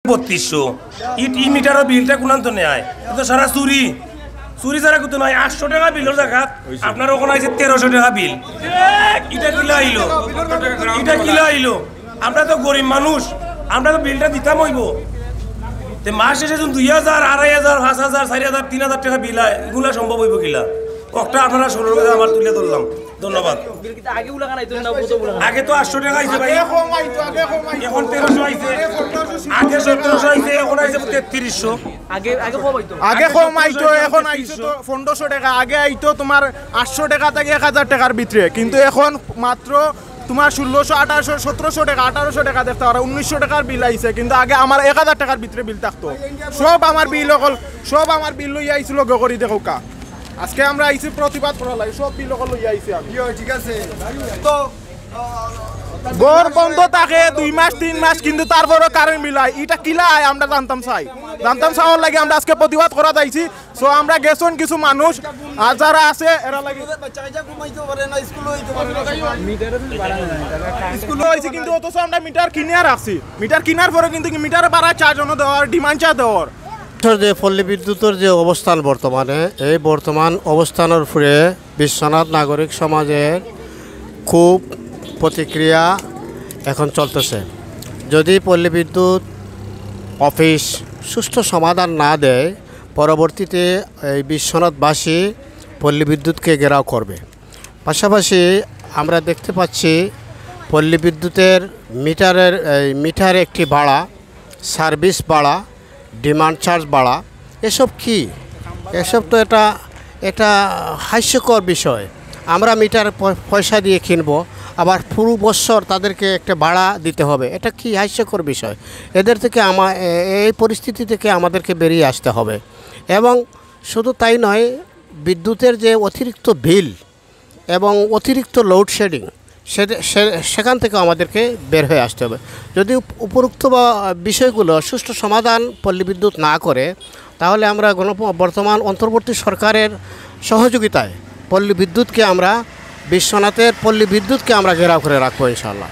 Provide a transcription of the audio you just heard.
3200 ই মিটারের বিলটা কোনান তো নেয় তো সারা চুরি চুরি ছাড়া কত নয় 800 টাকা বিলের জায়গা আপনার ওখানে আছে 1300 টাকা বিল এটা কিলা আইলো আমরা তো গরিব মানুষ আমরা তো বিলটা দিতাম হইব তে মাস শেষে যখন 2000 2500 5000 4000 3000 টাকা বিল হয় এগুলা সম্ভব হইব কিলা একটা আপনারা 16 টাকা আমার তুলে ধরলাম ধন্যবাদ আগে তো 800 টাকা আইছে ভাই এখন 1300 আইছে আগে 1700 আইছে এখন আইছে 3300 আগে কম আইতো এখন আইছে তো 1500 টাকা আগে আইতো তোমার 800 টাকা থেকে 1000 টাকার ভিতরে কিন্তু এখন মাত্র তোমার 1600 1800 1700 টাকা 1800 টাকা দেখতে পারো 1900 টাকার বিল আইছে কিন্তু আগে আমার 1000 টাকার ভিতরে বিল থাকতো সব আমার বিল লই আইছিল গগরি দেখো কা আজকে আমরা আইছি প্রতিবাদ করা লাগে সব বিল লই আইছি আমি ঠিক আছে তো গর বন্ধ থাকে 2 মাস 3 মাস কিন্তু তারপরও কারেন্ট বিল আয় এটা কিলা আয় আমরা জানতাম চাওয়ার লাগে আমরা আজকে প্রতিবাদ করা যাইছি সো আমরা গেছন কিছু মানুষ আর যারা আছে এরা লাগে স্কুলে হয়েছে কিন্তু অথচ আমরা মিটার কিনে রাখছি মিটার কেনার পরে কিন্তু মিটার বাড়া চার্জও দেওয়ার ডিমান্ড চা দেওয়ার যে পল্লী বিদ্যুতের যে অবস্থান বর্তমানে এই বর্তমান অবস্থানের উপরে বিশ্বনাথ নাগরিক সমাজের খুব প্রতিক্রিয়া এখন চলতেছে যদি পল্লী বিদ্যুৎ অফিস সুষ্ঠু সমাধান না দেয় পরবর্তীতে এই বিশ্বনাথবাসী পল্লী বিদ্যুৎকে ঘেরাও করবে পাশাপাশি আমরা দেখতে পাচ্ছি পল্লী বিদ্যুতের মিটার একটি বাড়া সার্ভিস বাড়া ডিমান্ড চার্জ বাড়া এসব তো এটা হাস্যকর বিষয় আমরা মিটার পয়সা দিয়ে কিনবো আবার পুরো বছর তাদেরকে একটা ভাড়া দিতে হবে এটা কি হাস্যকর বিষয় এদের থেকে এই পরিস্থিতি থেকে আমাদেরকে বেরিয়ে আসতে হবে এবং শুধু তাই নয় বিদ্যুতের যে অতিরিক্ত বিল এবং অতিরিক্ত লোডশেডিং সেখান থেকে আমাদেরকে বের হয়ে আসতে হবে যদি উপরোক্ত বিষয়গুলো সুষ্ঠু সমাধান পল্লী বিদ্যুৎ না করে তাহলে আমরা বর্তমান অন্তর্বর্তী সরকারের সহযোগিতায় পল্লী বিদ্যুৎকে আমরা বিশ্বনাথের পল্লী বিদ্যুৎকে আমরা ঘেরাও করে রাখবো ইনশাআল্লাহ।